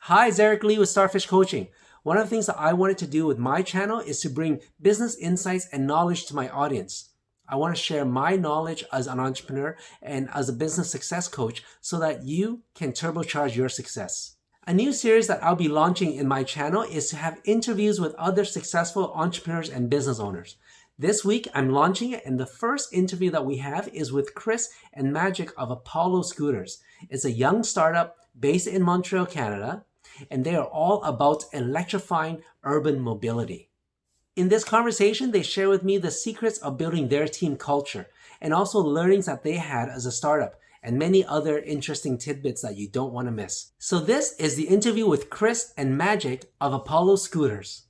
Hi, it's Eric Lee with Starfish Coaching. One of the things that I wanted to do with my channel is to bring business insights and knowledge to my audience. I want to share my knowledge as an entrepreneur and as a business success coach so that you can turbocharge your success. A new series that I'll be launching in my channel is to have interviews with other successful entrepreneurs and business owners. This week, I'm launching it, and the first interview that we have is with Chris and Magic of Apollo Scooters. It's a young startup based in Montreal, Canada, and they are all about electrifying urban mobility. In this conversation, they share with me the secrets of building their team culture and also learnings that they had as a startup and many other interesting tidbits that you don't want to miss. So this is the interview with Chris and Magic of Apollo Scooters.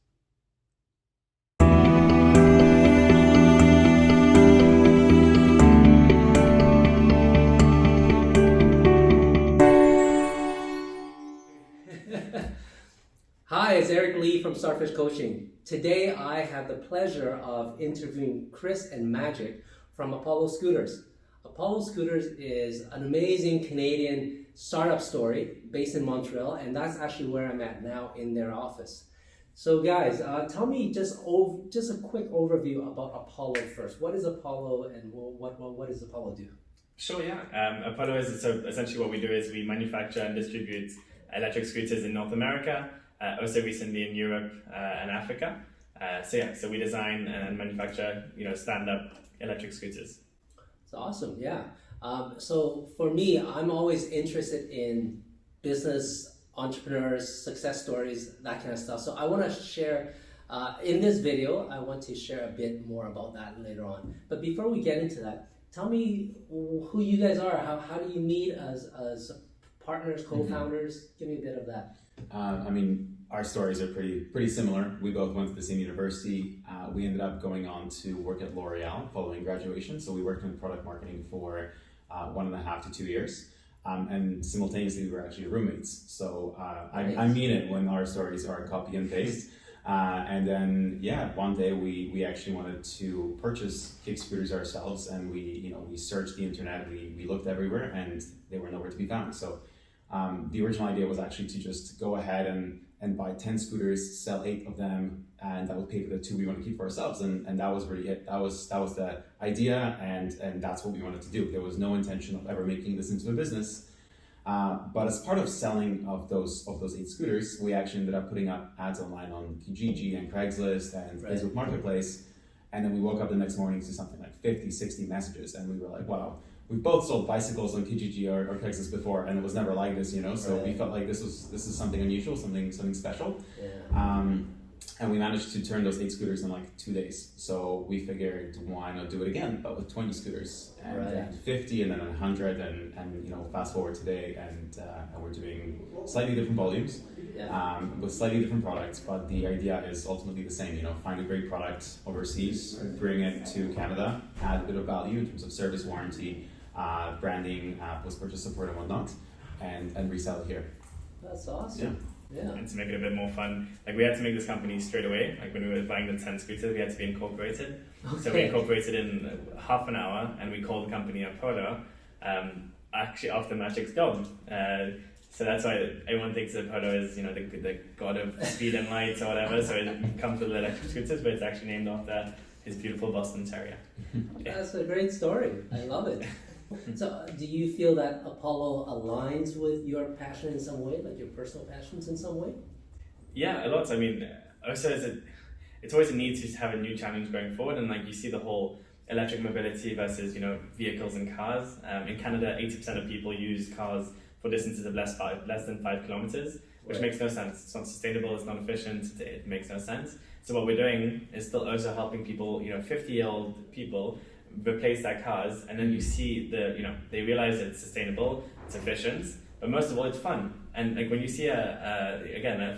Hi, it's Eric Lee from Starfish Coaching. Today I have the pleasure of interviewing Chris and Magic from Apollo Scooters. Apollo Scooters is an amazing Canadian startup story based in Montreal, and that's actually where I'm at now in their office. So guys, tell me just a quick overview about Apollo first. What is Apollo and what does Apollo do? Sure, yeah. Apollo is, so essentially what we do is we manufacture and distribute electric scooters in North America, also recently in Europe and Africa. So we design and manufacture, stand-up electric scooters. It's awesome, yeah. So for me, I'm always interested in business, entrepreneurs, success stories, that kind of stuff. So I want to share, in this video, I want to share a bit more about that later on. But before we get into that, tell me who you guys are. How do you meet as partners, co-founders? Give me a bit of that. Our stories are pretty similar. We both went to the same university. We ended up going on to work at L'Oreal following graduation. So we worked in product marketing for 1.5 to 2 years. And simultaneously, we were actually roommates. So I mean it when our stories are copy and paste. And then, one day we actually wanted to purchase kick scooters ourselves, and we searched the internet. We looked everywhere, and they were nowhere to be found. So the original idea was actually to just go ahead and buy 10 scooters, sell 8 of them, and that would pay for the 2 we want to keep for ourselves. And that was really it. That was the idea, and that's what we wanted to do. There was no intention of ever making this into a business. But as part of selling of those 8 scooters, we actually ended up putting up ads online on Kijiji and Craigslist and Facebook Marketplace. And then we woke up the next morning to something like 50, 60 messages, and we were like, wow. We both sold bicycles on Kijiji or Craigslist before, and it was never like this, So we felt like this is something unusual, something special. Yeah. And we managed to turn those 8 scooters in like 2 days. So we figured, why not do it again, but with 20 scooters and then 50 and then 100 and fast forward today and we're doing slightly different volumes with slightly different products, but the idea is ultimately the same. Find a great product overseas, bring it to Canada, add a bit of value in terms of service, warranty, branding, post-purchase support and whatnot, and resell it here. That's awesome. Yeah. And to make it a bit more fun, we had to make this company straight away. When we were buying the 10 scooters, we had to be incorporated. Okay. So we incorporated in half an hour, and we called the company Apollo, actually after Magic's dog. So that's why everyone thinks Apollo is, the god of speed and light or whatever. So it comes with electric scooters, but it's actually named after his beautiful Boston Terrier. Yeah. That's a great story. I love it. So do you feel that Apollo aligns with your passion in some way, like your personal passions in some way? Yeah, a lot. Also it's always a need to have a new challenge going forward, and you see the whole electric mobility versus vehicles and cars. In Canada, 80% of people use cars for distances of less than 5 kilometers, which makes no sense. It's not sustainable, it's not efficient, it makes no sense. So what we're doing is still also helping people, 50-year-old people, replace their cars, and then you see they realize it's sustainable, it's efficient, but most of all it's fun. And when you see a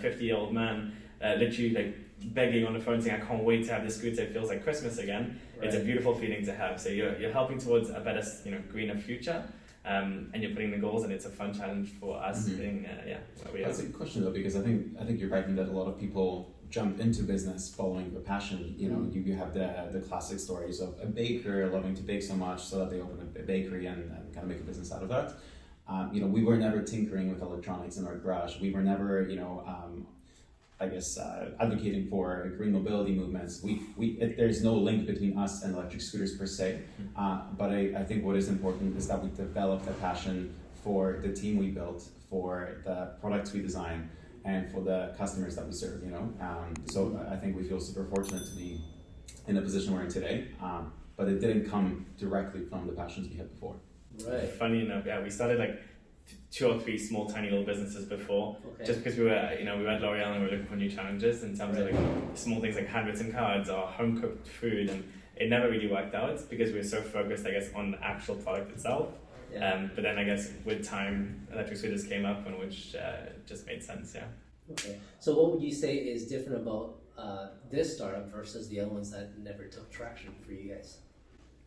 50-year-old man literally begging on the phone saying, I can't wait to have this scooter, it feels like Christmas again. Right. It's a beautiful feeling to have. So you're helping towards a better greener future, and you're putting the goals, and it's a fun challenge for us. Being where we are. That's a good question though, because I think you're right in that a lot of people jump into business following their passion. You have the classic stories of a baker loving to bake so much so that they open a bakery and kind of make a business out of that. We were never tinkering with electronics in our garage. We were never, advocating for green mobility movements. There's no link between us and electric scooters per se. But I think what is important is that we developed a passion for the team we built, for the products we design, and for the customers that we serve. So I think we feel super fortunate to be in the position we're in today. But it didn't come directly from the passions we had before. Right. Funny enough, yeah, we started like 2 or 3 small, tiny little businesses before, just because we were at L'Oreal and we were looking for new challenges in terms of like small things like handwritten cards or home cooked food, and it never really worked out because we were so focused, I guess, on the actual product itself. But then I guess with time, electric scooters came up, and which just made sense. Yeah. Okay. So what would you say is different about this startup versus the other ones that never took traction for you guys?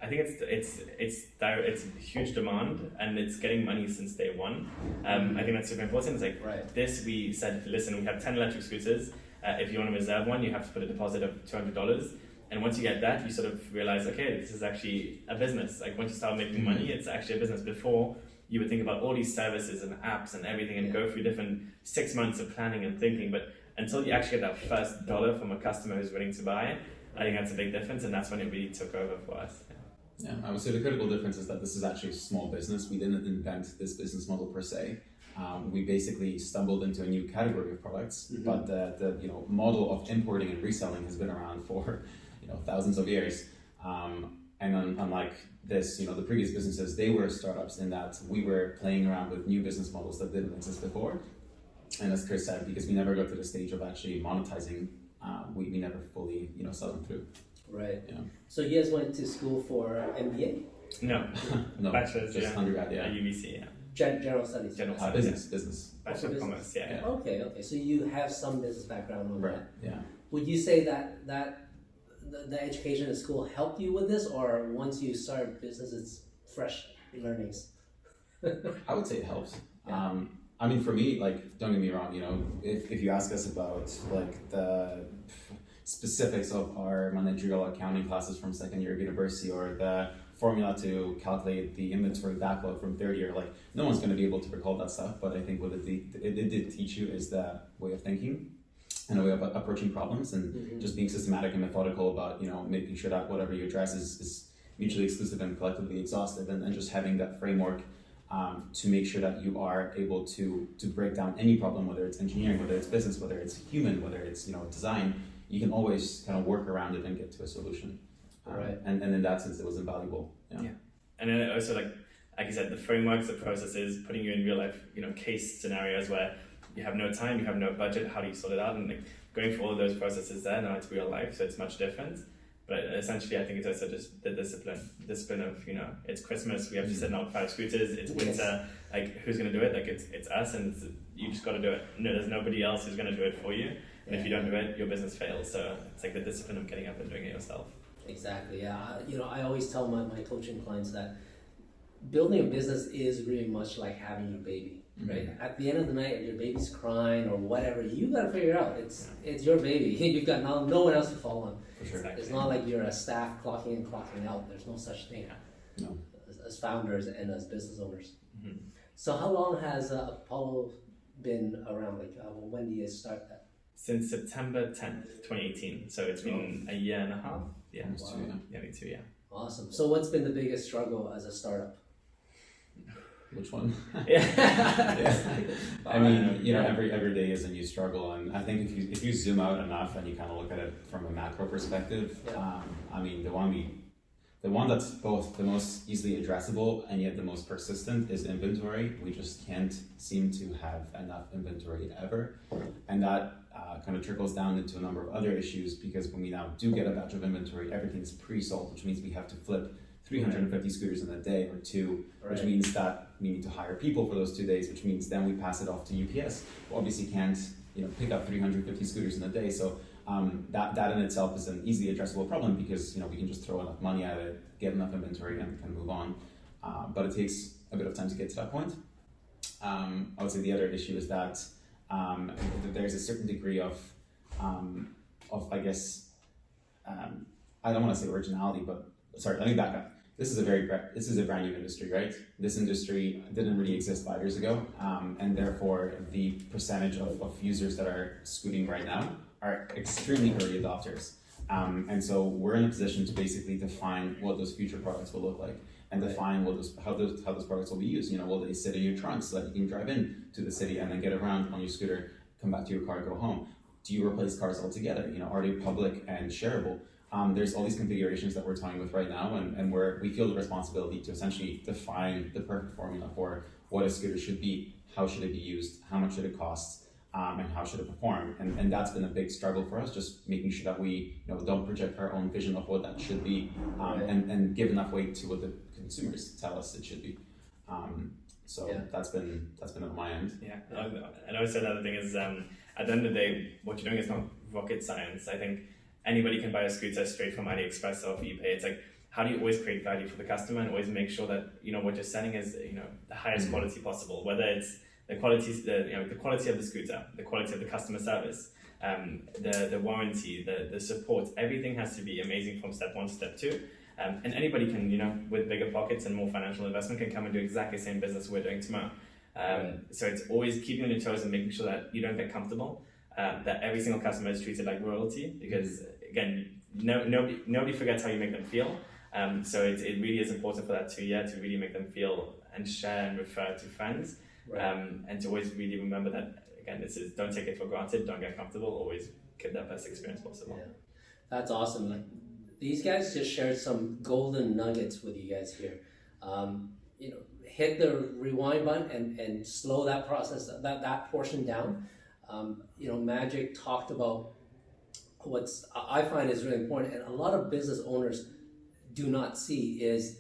I think it's huge demand, and it's getting money since day one. I think that's super important. It's like this, we said, listen, we have 10 electric scooters. If you want to reserve one, you have to put a deposit of $200. And once you get that, you sort of realize, okay, this is actually a business. Like once you start making money, it's actually a business. Before, you would think about all these services and apps and everything and go through different 6 months of planning and thinking. But until you actually get that first dollar from a customer who's willing to buy it, I think that's a big difference. And that's when it really took over for us. Yeah, I would say the critical difference is that this is actually a small business. We didn't invent this business model per se. We basically stumbled into a new category of products, but the model of importing and reselling has been around for thousands of years. And unlike this, the previous businesses, they were startups in that we were playing around with new business models that didn't exist before. And as Chris said, because we never got to the stage of actually monetizing, we never fully saw them through. Right. Yeah. So you guys went to school for MBA? No, bachelor's, just undergrad, at UBC, yeah. General studies. Business. Bachelor of Commerce, yeah. Okay. So you have some business background on that. Yeah. Would you say that the education in school helped you with this, or once you start business, it's fresh learnings? I would say it helps. Yeah. For me, don't get me wrong, if you ask us about the specifics of our managerial accounting classes from second year of university, or the formula to calculate the inventory backlog from third year, no one's going to be able to recall that stuff. But I think what it did teach you is the way of thinking and a way of approaching problems, and just being systematic and methodical about making sure that whatever you address is mutually exclusive and collectively exhaustive, and just having that framework to make sure that you are able to break down any problem, whether it's engineering, whether it's business, whether it's human, whether it's design. You can always kind of work around it and get to a solution. Right. And in that sense, it was invaluable. Yeah. And then also, like you said, the frameworks, the processes, putting you in real life, case scenarios where you have no time, you have no budget. How do you sort it out? And going through all of those processes there. Now it's real life, so it's much different. But essentially, I think it's also just the discipline of it's Christmas. We have to send out 5 scooters. It's winter. Who's going to do it? It's us, and you just got to do it. No, there's nobody else who's going to do it for you. And if you don't do it, your business fails. So it's the discipline of getting up and doing it yourself. Exactly. Yeah. I always tell my coaching clients that building a business is really much like having your baby, right? At the end of the night, if your baby's crying or whatever, you got to figure it out. It's your baby. You've got no one else to fall on. For sure. Exactly. It's not like you're a staff clocking in, clocking out. There's no such thing. No. As founders and as business owners. Mm-hmm. So how long has Apollo been around? When do you start that? Since September 10th, 2018. So it's been a year and a half. Yeah. Almost 2, yeah. Nearly 2, yeah. Awesome. So what's been the biggest struggle as a startup? Which one? Yeah. Every day is a new struggle, and I think if you zoom out enough and you kind of look at it from a macro perspective, the one that's both the most easily addressable and yet the most persistent is inventory. We just can't seem to have enough inventory ever, and that kind of trickles down into a number of other issues, because when we now do get a batch of inventory, everything's pre-sold, which means we have to flip 350 scooters in a day or 2, which means that we need to hire people for those 2 days, which means then we pass it off to UPS, who obviously can't pick up 350 scooters in a day. So that in itself is an easily addressable problem, because we can just throw enough money at it, get enough inventory, and kind of move on. But it takes a bit of time to get to that point. I would say the other issue is that there's a certain degree of I guess I don't want to say originality, but sorry, let me back up. this is a brand new industry, right? This industry didn't really exist 5 years ago, and therefore the percentage of users that are scooting right now are extremely early adopters. And so we're in a position to basically define what those future products will look like, and define how those products will be used. Will they sit in your trunk so that you can drive in to the city and then get around on your scooter, come back to your car, go home? Do you replace cars altogether? Are they public and shareable? There's all these configurations that we're toying with right now, and we feel the responsibility to essentially define the perfect formula for what a scooter should be, how should it be used, how much should it cost, and how should it perform. And that's been a big struggle for us, just making sure that we don't project our own vision of what that should be, and give enough weight to what the consumers tell us it should be. That's been on my end. Yeah, and I would say another thing is, at the end of the day, what you're doing is not rocket science. I think anybody can buy a scooter straight from AliExpress or eBay. It's like, how do you always create value for the customer and always make sure that what you're selling is the highest quality possible, whether it's the quality of the scooter, the quality of the customer service, the warranty, the support. Everything has to be amazing from step 1 to step 2. And anybody can, with bigger pockets and more financial investment, can come and do exactly the same business we're doing tomorrow. So it's always keeping on your toes and making sure that you don't get comfortable, that every single customer is treated like royalty, because again, nobody forgets how you make them feel. So it really is important for that 2 year to really make them feel and share and refer to friends. And to always really remember that, again, this is, don't take it for granted, don't get comfortable, always give that best experience possible. Yeah. That's awesome. These guys just shared some golden nuggets with you guys here. Hit the rewind button and slow that process, that portion down. Magic talked about what's I find is really important, and a lot of business owners do not see is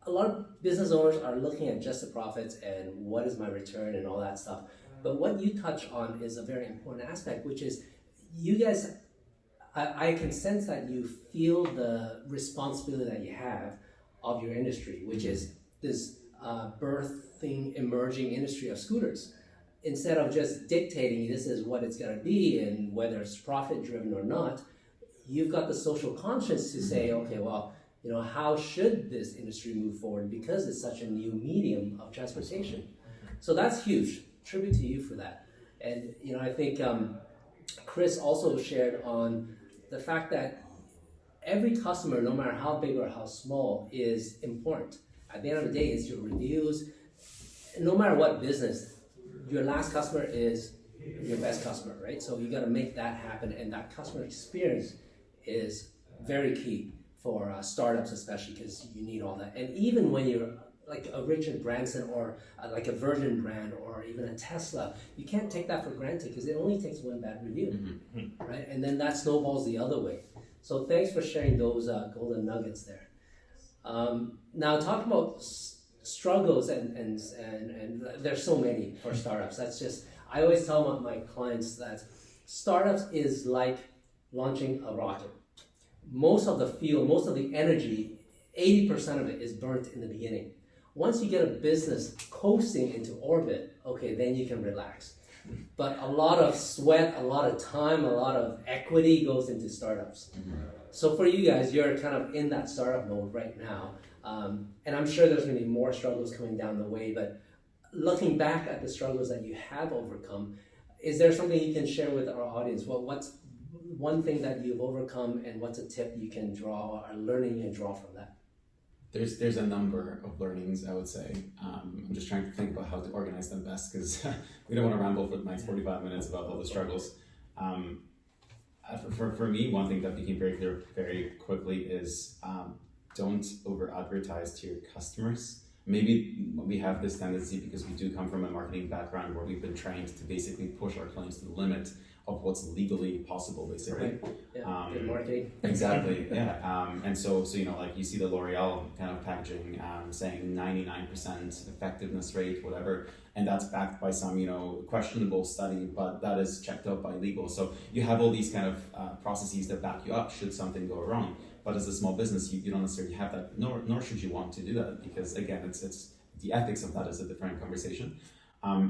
a lot of business owners are looking at just the profits and what is my return and all that stuff. But what you touch on is a very important aspect, which is you guys, I can sense that you feel the responsibility that you have of your industry, which is this birthing, emerging industry of scooters. Instead of just dictating this is what it's going to be and whether it's profit driven or not, you've got the social conscience to say, okay, well, how should this industry move forward because it's such a new medium of transportation? So that's huge. Tribute to you for that. And, I think Chris also shared on the fact that every customer, no matter how big or how small, is important. At the end of the day, it's your reviews. No matter what business, your last customer is your best customer, right? So you got to make that happen, and that customer experience is very key for startups, especially because you need all that. And even when you're like a Richard Branson or like a Virgin brand or even a Tesla, you can't take that for granted because it only takes one bad review, right? And then that snowballs the other way. So thanks for sharing those golden nuggets there. Now talking about struggles and there's so many for startups. That's just, I always tell my clients that startups is like launching a rocket. Most of the fuel, most of the energy, 80% of it is burnt in the beginning. Once you get a business coasting into orbit, okay, then you can relax. But a lot of sweat, a lot of time, a lot of equity goes into startups. So for you guys, you're kind of in that startup mode right now. And I'm sure there's going to be more struggles coming down the way, but looking back at the struggles that you have overcome, is there something you can share with our audience? Well, what's one thing that you've overcome, and what's a tip you can draw, or learning you can draw from that? There's a number of learnings, I would say. I'm just trying to think about how to organize them best, because we don't want to ramble for the next 45 minutes about all the struggles. For me, one thing that became very clear very quickly is don't over-advertise to your customers. Maybe we have this tendency because we do come from a marketing background where we've been trained to basically push our claims to the limit of what's legally possible, basically. Right. Yeah. Good marketing. Exactly. Yeah. And so like you see the L'Oreal kind of packaging saying 99% effectiveness rate, whatever, and that's backed by some questionable study, but that is checked out by legal. So you have all these kind of processes that back you up should something go wrong. But as a small business, you don't necessarily have that, nor should you want to do that, because again, it's the ethics of that is a different conversation.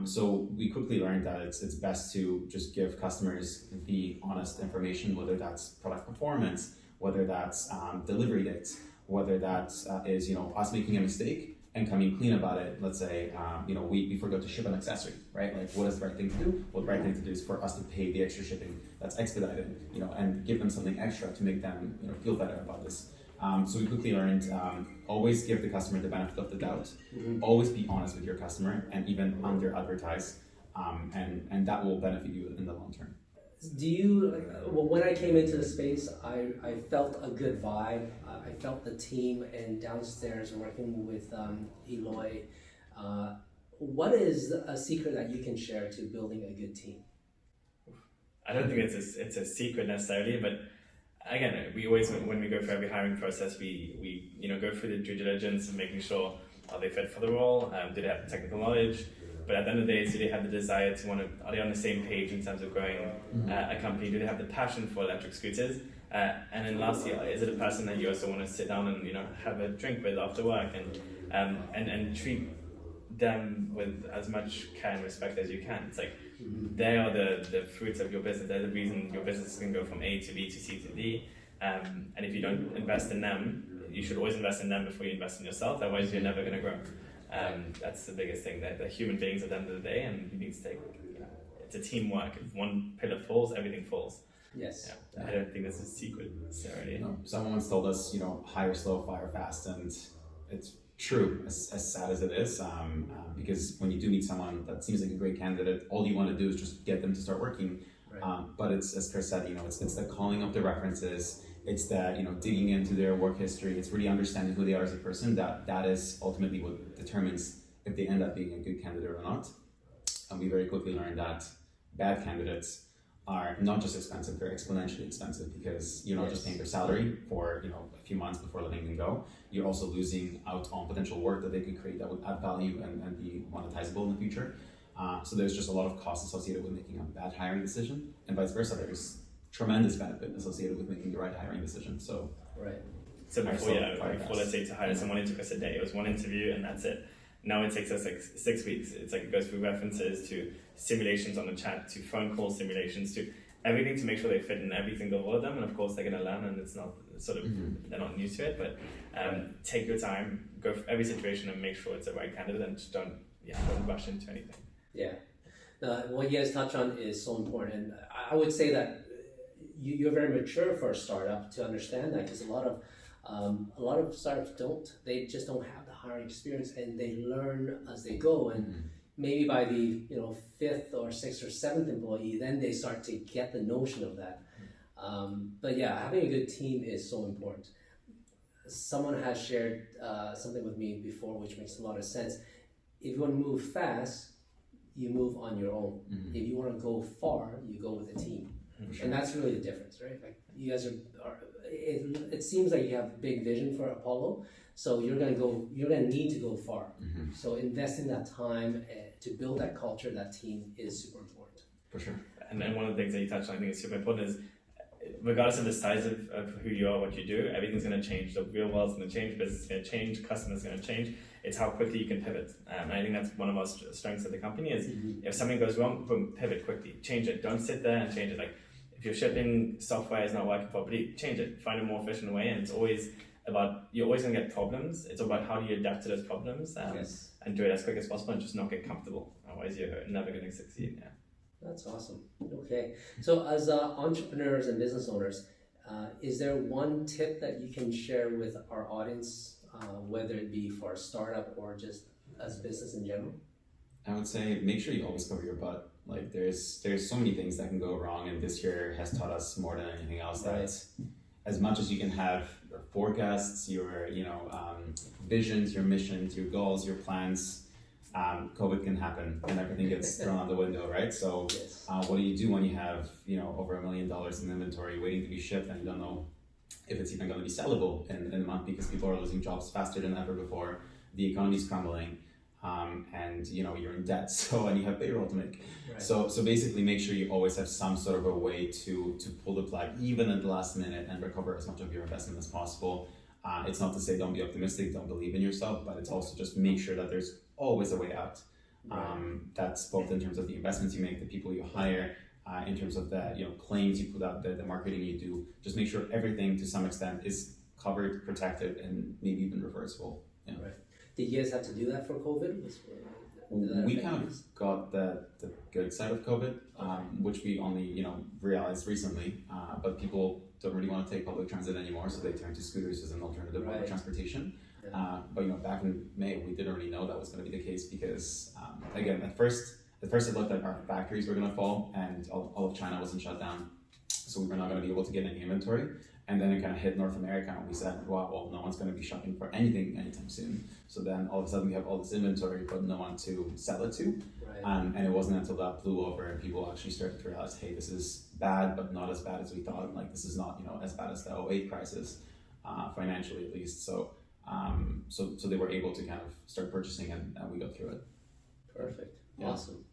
So we quickly learned that it's best to just give customers the honest information, whether that's product performance, whether that's delivery dates, whether that is, you know, us making a mistake and coming clean about it. Let's say, you know, we forgot to ship an accessory, right? Like, what is the right thing to do? Well, the right thing to do is for us to pay the extra shipping that's expedited, you know, and give them something extra to make them, you know, feel better about this. So we quickly learned, always give the customer the benefit of the doubt, always be honest with your customer, and even under advertise, and that will benefit you in the long term. Do you, well, when I came into the space, I felt a good vibe. I felt the team, and downstairs working with Eloy. What is a secret that you can share to building a good team? I don't think it's a secret necessarily, but again, we always, when we go through every hiring process, we you know, go through the due diligence of making sure, are they fit for the role? Do they have the technical knowledge? But at the end of the day, do they have the desire to are they on the same page in terms of growing a company? Do they have the passion for electric scooters? And then lastly, is it a person that you also want to sit down and, you know, have a drink with after work and treat them with as much care and respect as you can? It's like, they are the fruits of your business. They're the reason your business can go from A to B to C to D. And if you don't invest in them, you should always invest in them before you invest in yourself. Otherwise, you're never going to grow. That's the biggest thing. They're human beings at the end of the day, and you need to take. It's a teamwork. If one pillar falls, everything falls. Yes. Yeah. I don't think that's a secret necessarily. No, someone once told us, you know, hire slow, fire fast, and it's true, as sad as it is, because when you do meet someone that seems like a great candidate, all you want to do is just get them to start working. Right. But it's, as Chris said, you know, it's the calling of the references, it's the, you know, digging into their work history, it's really understanding who they are as a person. That is ultimately what determines if they end up being a good candidate or not. And we very quickly learned that bad candidates are not just expensive, they're exponentially expensive, because you're not just paying their salary for, you know, a few months before letting them go. You're also losing out on potential work that they could create that would add value and be monetizable in the future. So there's just a lot of costs associated with making a bad hiring decision, and vice versa. There's tremendous benefit associated with making the right hiring decision. So So before let's say to hire someone, it took us a day. It was one interview and that's it. Now it takes us like 6 weeks. It's like it goes through references to simulations on the chat, to phone call simulations, to everything to make sure they fit in every single one of them. And of course they're going to learn, and it's not sort of they're not new to it. But take your time, go for every situation, and make sure it's the right candidate, and just don't rush into anything. Yeah. What you guys touch on is so important, and I would say that you're very mature for a startup to understand that, because a lot of startups they just don't have the hiring experience, and they learn as they go, and maybe by the 5th or 6th or 7th employee, then they start to get the notion of that. But yeah, having a good team is so important. Someone has shared something with me before, which makes a lot of sense. If you want to move fast, you move on your own. If you want to go far, you go with a team. Sure. And that's really the difference, right? Like, you guys are it seems like you have big vision for Apollo, so you're gonna need to go far. So investing that time to build that culture, that team, is super important. For sure. And then one of the things that you touched on, I think is super important, is regardless of the size of who you are, what you do, everything's going to change. The real world's going to change, business is going to change, customers going to change. It's how quickly you can pivot. And I think that's one of our strengths of the company is if something goes wrong, boom, pivot quickly, change it. Don't sit there and change it. Like, if your shipping software is not working properly, change it, find a more efficient way. And it's always about, you're always going to get problems. It's about how do you adapt to those problems and do it as quick as possible, and just not get comfortable. Otherwise, you're never going to succeed. Yeah. That's awesome. Okay. So as entrepreneurs and business owners, is there one tip that you can share with our audience, whether it be for a startup or just as business in general? I would say make sure you always cover your butt. Like, there's so many things that can go wrong, and this year has taught us more than anything else that as much as you can have your forecasts, your visions, your missions, your goals, your plans, COVID can happen and everything gets thrown out the window, right? So what do you do when you have over $1 million in inventory waiting to be shipped, and you don't know if it's even going to be sellable in a month because people are losing jobs faster than ever before, the economy's crumbling, and you're in debt, and you have payroll to make. Right. So basically make sure you always have some sort of a way to pull the plug even at the last minute and recover as much of your investment as possible. It's not to say don't be optimistic, don't believe in yourself, but it's also just make sure that there's always a way out. That's both in terms of the investments you make, the people you hire, in terms of the claims you put out, the marketing you do. Just make sure everything to some extent is covered, protected, and maybe even reversible. Yeah. Right. Did you guys have to do that for COVID? We kind of got the good side of COVID, which we only realized recently. But people don't really want to take public transit anymore, so they turn to scooters as an alternative mode of transportation. Yeah. But back in May, we didn't really know that was going to be the case because again, at first it looked like our factories were going to fall and all of China wasn't shut down, so we were not going to be able to get any inventory. And then it kind of hit North America, and we said, wow, well, no one's going to be shopping for anything anytime soon. So then all of a sudden we have all this inventory, but no one to sell it to. Right. And it wasn't until that blew over and people actually started to realize, hey, this is bad, but not as bad as we thought. Like, this is not as bad as the 2008 crisis, financially at least. So they were able to kind of start purchasing, and we got through it. Perfect. Yeah. Awesome.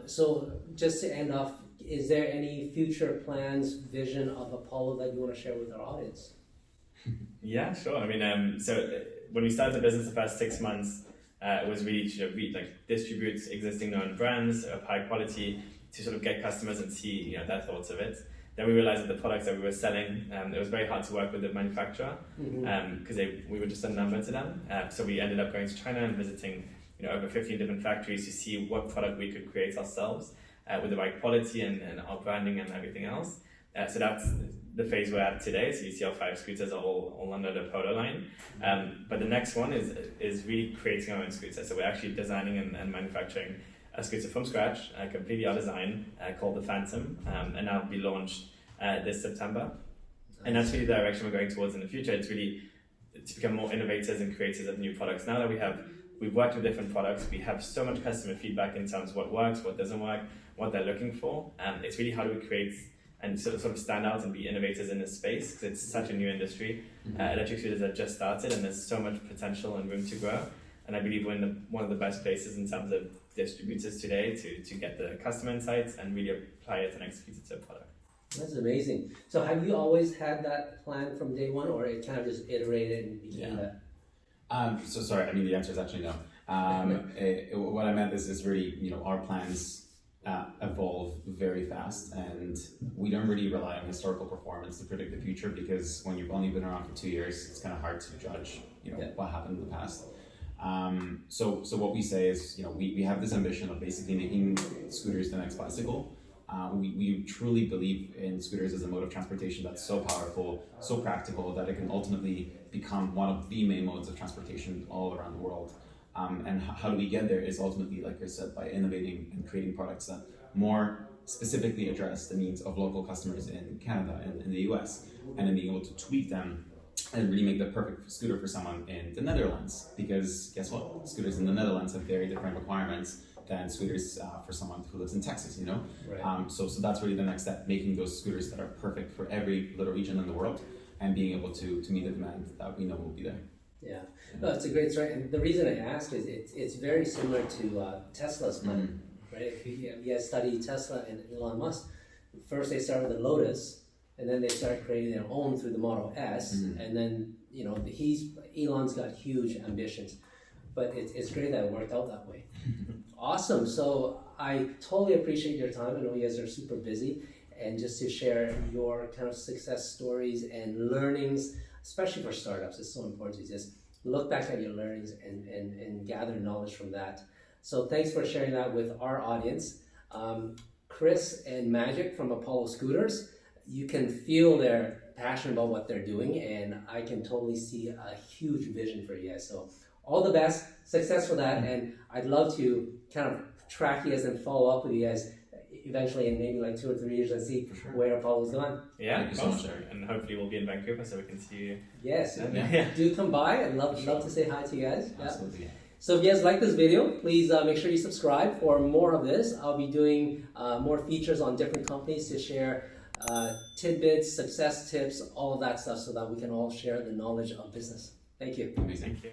So just to end off, is there any future plans, vision of Apollo that you want to share with our audience? Yeah, sure. I mean, so when we started the business, the first 6 months, it was really to distribute existing known brands of high quality to sort of get customers and see their thoughts of it. Then we realized that the products that we were selling, it was very hard to work with the manufacturer because we were just a number to them. So we ended up going to China and visiting over 15 different factories to see what product we could create ourselves with the right quality and our branding and everything else. So that's the phase we're at today. So you see our 5 scooters are all under the Polo line. But the next one is really creating our own scooter. So we're actually designing and manufacturing a scooter from scratch, completely our design, called the Phantom, and that'll be launched this September. And that's really the direction we're going towards in the future. It's really to become more innovators and creators of new products. Now that we've worked with different products, we have so much customer feedback in terms of what works, what doesn't work, what they're looking for. It's really how do we create and sort of stand out and be innovators in this space, because it's such a new industry. Electric scooters have just started and there's so much potential and room to grow. And I believe we're in one of the best places in terms of distributors today to get the customer insights and really apply it and execute it to a product. That's amazing. So have you always had that plan from day one, or it kind of just iterated and became that? So sorry, I mean, the answer is actually no. What I meant is really, our plans evolve very fast, and we don't really rely on historical performance to predict the future, because when you've only been around for 2 years, it's kind of hard to judge, what happened in the past. So what we say is, we have this ambition of basically making scooters the next bicycle. We truly believe in scooters as a mode of transportation that's so powerful, so practical, that it can ultimately become one of the main modes of transportation all around the world. And how do we get there is ultimately, like I said, by innovating and creating products that more specifically address the needs of local customers in Canada and in the US, and then being able to tweak them and really make the perfect scooter for someone in the Netherlands. Because guess what? Scooters in the Netherlands have very different requirements than scooters for someone who lives in Texas, Right. So that's really the next step, making those scooters that are perfect for every little region in the world, and being able to meet the demand that we know will be there. Yeah, no, it's a great story, and the reason I ask is it's very similar to Tesla's plan, right? If you guys study Tesla and Elon Musk, first they started with the Lotus, and then they started creating their own through the Model S, and then Elon's got huge ambitions, but it's great that it worked out that way. Awesome. So I totally appreciate your time. I know you guys are super busy, and just to share your kind of success stories and learnings, especially for startups, it's so important to just look back at your learnings and gather knowledge from that. So thanks for sharing that with our audience. Chris and Magic from Apollo Scooters, you can feel their passion about what they're doing, and I can totally see a huge vision for you guys. So all the best, success for that, and I'd love to kind of track you guys and follow up with you guys eventually in maybe like 2 or 3 years and see where Apollo's going. Yeah, Thank you so much. And hopefully we'll be in Vancouver so we can see you. Yes, Yeah. do come by. I'd love to say hi to you guys. Yeah. Absolutely. So if you guys like this video, please make sure you subscribe for more of this. I'll be doing more features on different companies to share tidbits, success tips, all of that stuff, so that we can all share the knowledge of business. Thank you. Amazing. Thank you.